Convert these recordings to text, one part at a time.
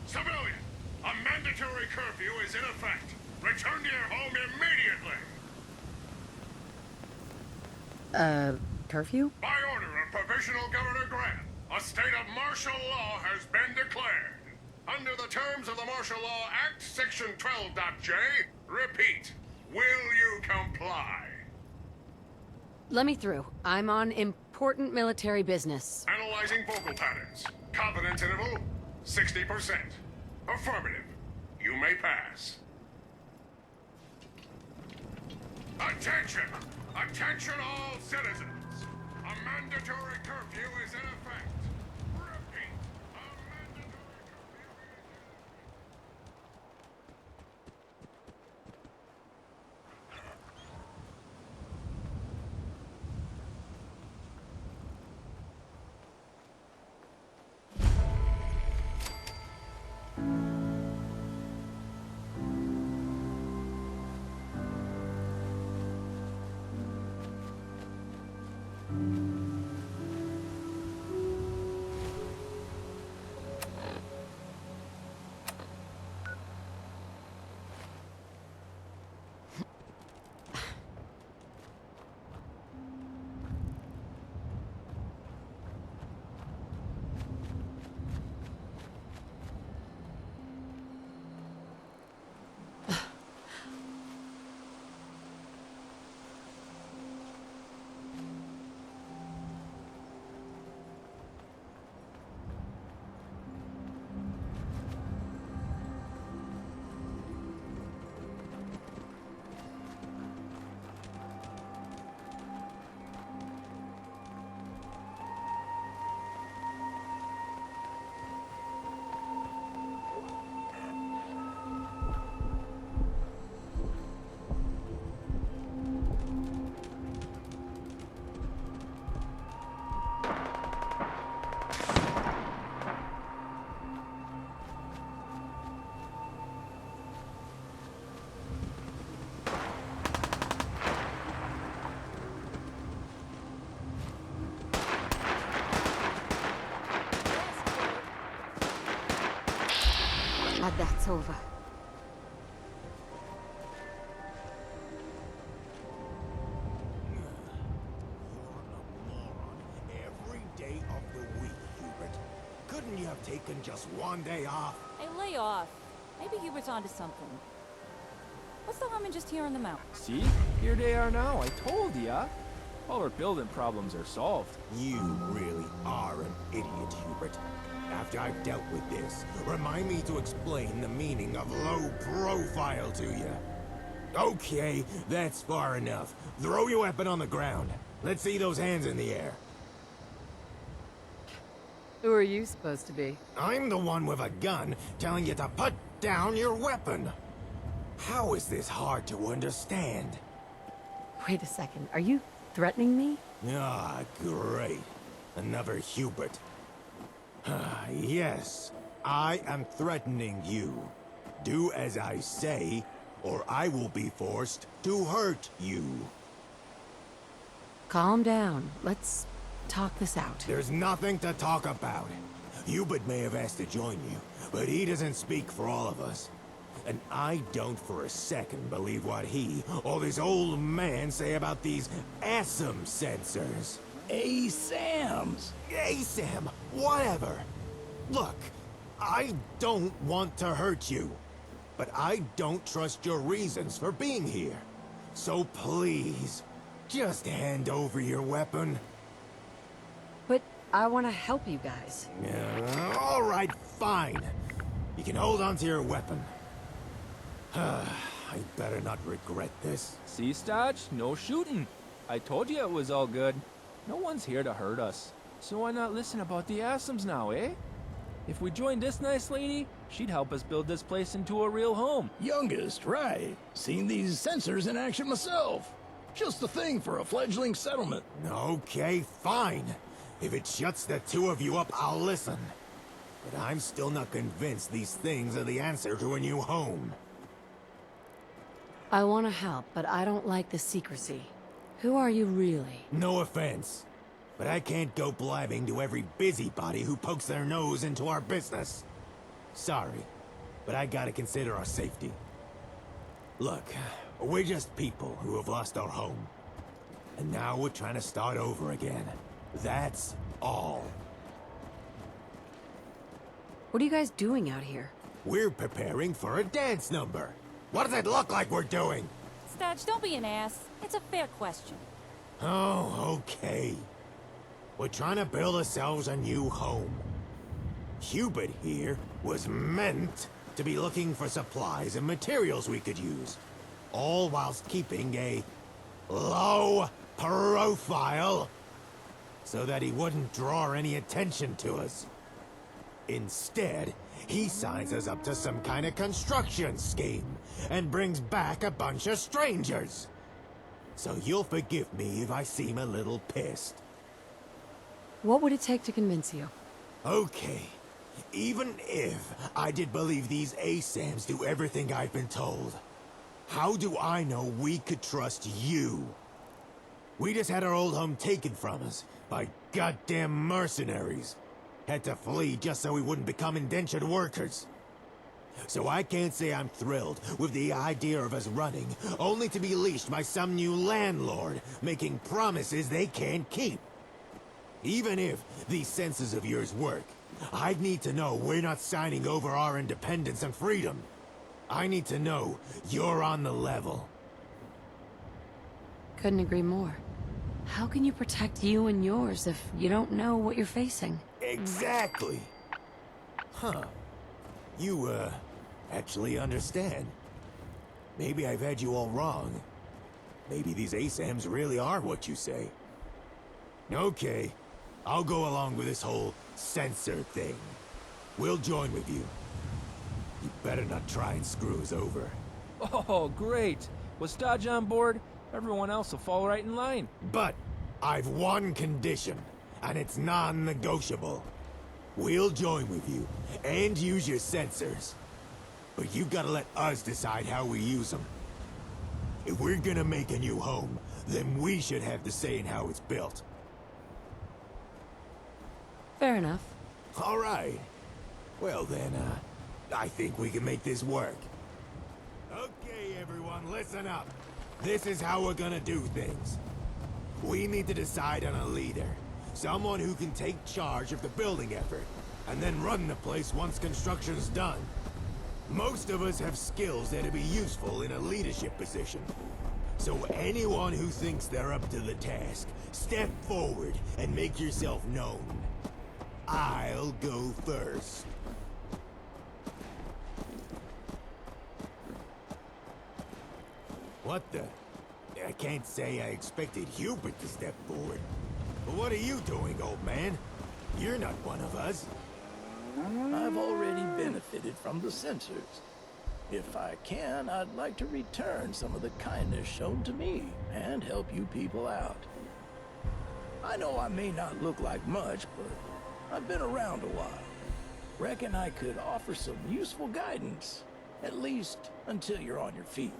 Civilian, a mandatory curfew is in effect. Return to your home immediately. Curfew? By order of Provisional Governor Grant, a state of martial law has been declared. Under the terms of the Martial Law Act, Section 12.J, repeat, will you comply? Let me through. I'm on important military business. Analyzing vocal patterns. Confidence interval, 60%. Affirmative. You may pass. Attention! Attention all citizens! A mandatory curfew is in effect. Repeat, a mandatory curfew That's over. Every day of the week, Hubert. Couldn't you have taken just one day off? Hey, lay off. Maybe Hubert's onto something. What's the harm in just here on the mountain? See? Here they are now, I told ya. All our building problems are solved. You really are an idiot, Hubert. After I've dealt with this, remind me to explain the meaning of low profile to you. Okay, that's far enough. Throw your weapon on the ground. Let's see those hands in the air. Who are you supposed to be? I'm the one with a gun telling you to put down your weapon. How is this hard to understand? Wait a second, are you threatening me? Ah, great. Another Hubert. Yes, I am threatening you. Do as I say, or I will be forced to hurt you. Calm down. Let's talk this out. There's nothing to talk about. Hubert may have asked to join you, but he doesn't speak for all of us. And I don't for a second believe what he or this old man say about these ASAM sensors. ASAMs? ASAM, whatever. Look, I don't want to hurt you, but I don't trust your reasons for being here. So please, just hand over your weapon. But I want to help you guys. All right, fine. You can hold on to your weapon. I better not regret this. See, Stodge? No shooting. I told you it was all good. No one's here to hurt us. So why not listen about the ASAMs now, eh? If we joined this nice lady, she'd help us build this place into a real home. Youngest, right. Seen these sensors in action myself. Just the thing for a fledgling settlement. Okay, fine. If it shuts the two of you up, I'll listen. But I'm still not convinced these things are the answer to a new home. I want to help, but I don't like the secrecy. Who are you really? No offense, but I can't go blabbing to every busybody who pokes their nose into our business. Sorry, but I gotta consider our safety. Look, we're just people who have lost our home. And now we're trying to start over again. That's all. What are you guys doing out here? We're preparing for a dance number. What does it look like we're doing? Stodge, don't be an ass. It's a fair question. Oh, okay. We're trying to build ourselves a new home. Hubert here was meant to be looking for supplies and materials we could use, all whilst keeping a low profile so that he wouldn't draw any attention to us. Instead, he signs us up to some kind of construction scheme and brings back a bunch of strangers. So you'll forgive me if I seem a little pissed. What would it take to convince you? Okay, even if I did believe these ASAMs do everything I've been told, how do I know we could trust you? We just had our old home taken from us by goddamn mercenaries. Had to flee just so we wouldn't become indentured workers. So I can't say I'm thrilled with the idea of us running, only to be leashed by some new landlord, making promises they can't keep. Even if these senses of yours work, I'd need to know we're not signing over our independence and freedom. I need to know you're on the level. Couldn't agree more. How can you protect you and yours if you don't know what you're facing? Exactly. Huh. You, actually understand. Maybe I've had you all wrong. Maybe these ASAMs really are what you say. Okay, I'll go along with this whole sensor thing. We'll join with you. You better not try and screw us over. Oh, great. With Stodge on board, everyone else will fall right in line. But I've one condition, and it's non-negotiable. We'll join with you, and use your sensors. But you gotta let us decide how we use them. If we're gonna make a new home, then we should have the say in how it's built. Fair enough. All right. Well then, I think we can make this work. Okay, everyone, listen up. This is how we're gonna do things. We need to decide on a leader. Someone who can take charge of the building effort, and then run the place once construction's done. Most of us have skills that'd be useful in a leadership position. So anyone who thinks they're up to the task, step forward and make yourself known. I'll go first. What the? I can't say I expected Hubert to step forward. But what are you doing, old man? You're not one of us. I've already benefited from the sensors. If I can, I'd like to return some of the kindness shown to me and help you people out. I know I may not look like much, but I've been around a while. Reckon I could offer some useful guidance, at least until you're on your feet.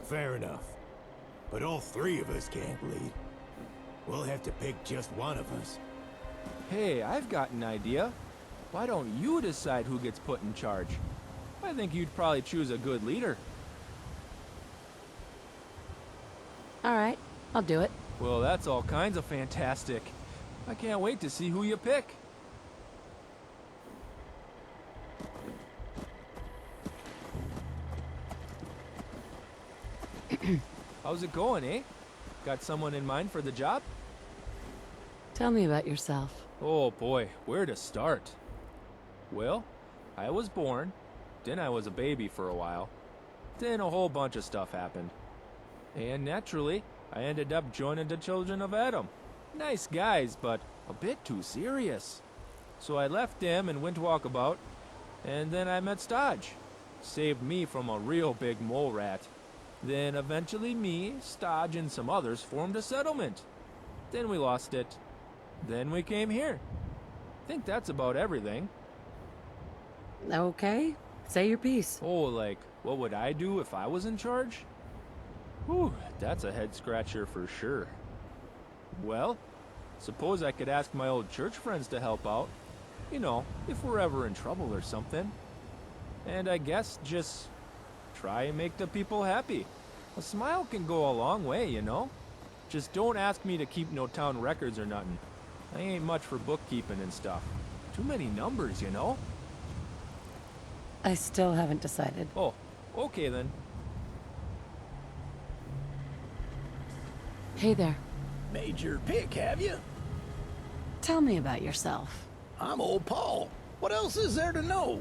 Fair enough. But all three of us can't lead. We'll have to pick just one of us. Hey, I've got an idea. Why don't you decide who gets put in charge? I think you'd probably choose a good leader. All right, I'll do it. Well, that's all kinds of fantastic. I can't wait to see who you pick. How's it going, eh? Got someone in mind for the job? Tell me about yourself. Oh boy, where to start? Well, I was born, then I was a baby for a while, then a whole bunch of stuff happened. And naturally, I ended up joining the Children of Adam. Nice guys, but a bit too serious. So I left him and went walkabout, and then I met Stodge. Saved me from a real big mole rat. Then eventually me, Stodge, and some others formed a settlement. Then we lost it. Then we came here. Think that's about everything. Okay, say your piece. Oh, like, what would I do if I was in charge? Whew, that's a head scratcher for sure. Well, suppose I could ask my old church friends to help out. You know, if we're ever in trouble or something. And I guess just try and make the people happy. A smile can go a long way, you know? Just don't ask me to keep no town records or nothing. I ain't much for bookkeeping and stuff. Too many numbers, you know? I still haven't decided. Oh, okay then. Hey there. Made your pick, have you? Tell me about yourself. I'm old Paul. What else is there to know?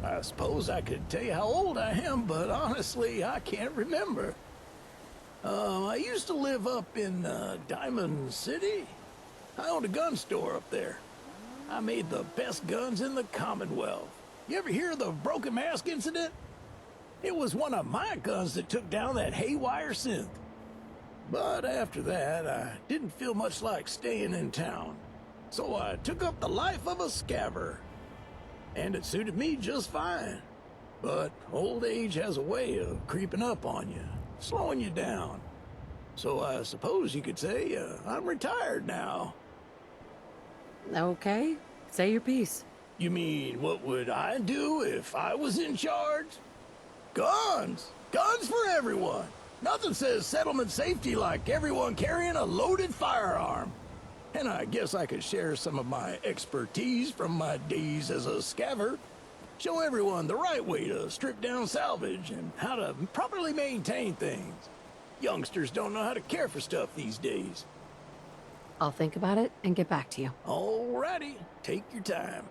I suppose I could tell you how old I am, but honestly, I can't remember. I used to live up in Diamond City. I owned a gun store up there. I made the best guns in the Commonwealth. You ever hear of the Broken Mask incident? It was one of my guns that took down that haywire synth. But after that, I didn't feel much like staying in town. So I took up the life of a scabber. And it suited me just fine. But old age has a way of creeping up on you, slowing you down. So I suppose you could say I'm retired now. Okay, say your piece. You mean, what would I do if I was in charge? Guns! Guns for everyone! Nothing says settlement safety like everyone carrying a loaded firearm. And I guess I could share some of my expertise from my days as a scaver. Show everyone the right way to strip down salvage and how to properly maintain things. Youngsters don't know how to care for stuff these days. I'll think about it and get back to you. Alrighty, take your time.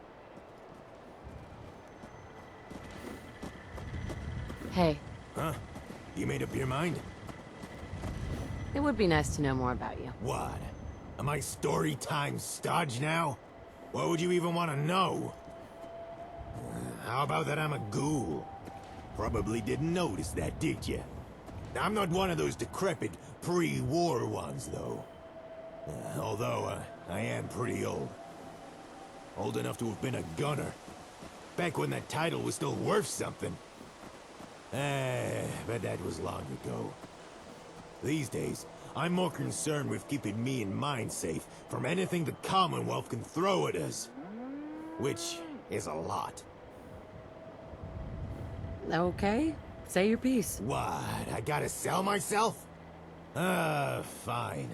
Hey, Huh? You made up your mind? it would be nice to know more about you. What? Am I story time stodge now? What would you even want to know? How about that I'm a ghoul? Probably didn't notice that, did you? I'm not one of those decrepit pre-war ones, though. Although, I am pretty old. Old enough to have been a gunner. Back when that title was still worth something. But that was long ago. These days, I'm more concerned with keeping me and mine safe from anything the Commonwealth can throw at us. Which is a lot. Okay, say your piece. What? I gotta sell myself? Fine.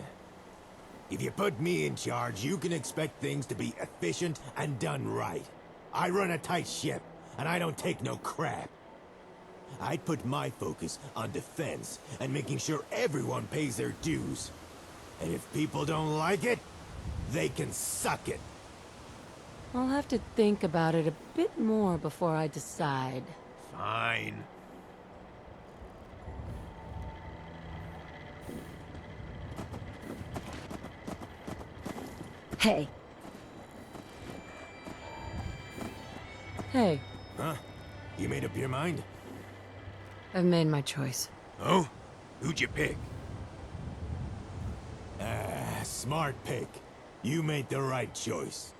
If you put me in charge, you can expect things to be efficient and done right. I run a tight ship, and I don't take no crap. I'd put my focus on defense and making sure everyone pays their dues. And if people don't like it, they can suck it. I'll have to think about it a bit more before I decide. Fine. Hey. Hey, Huh? You made up your mind? I've made my choice. Oh? Who'd you pick? Smart pick. You made the right choice.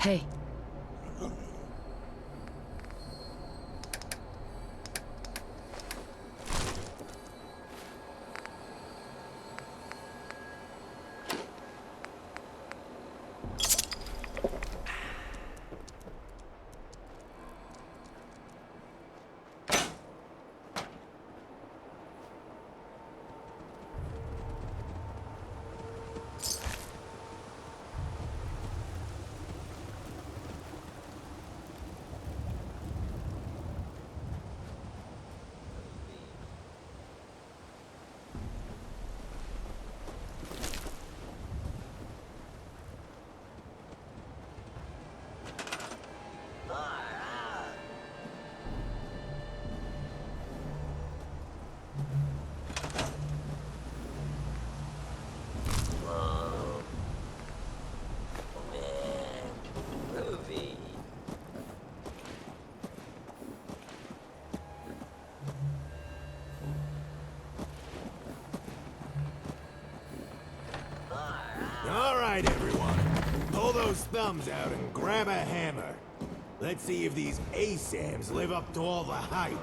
Hey. All right, everyone. Pull those thumbs out and grab a hammer. Let's see if these ASAMs live up to all the hype.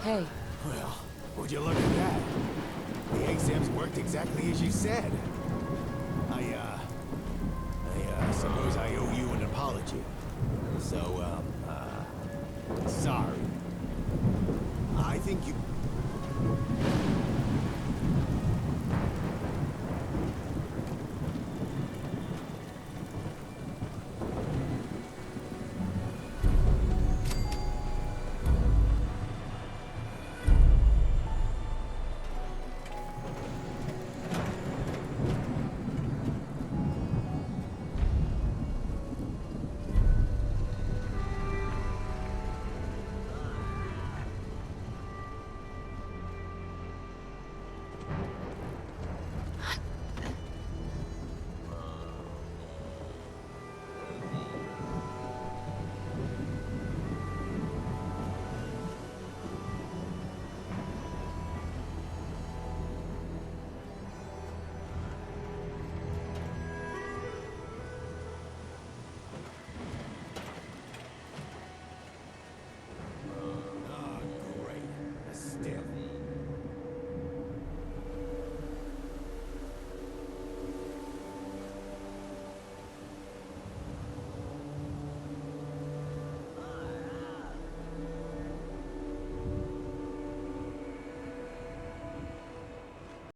Hey. Well, would you look at that? The ASAMs worked exactly as you said. suppose I owe you an apology. So, sorry. I think you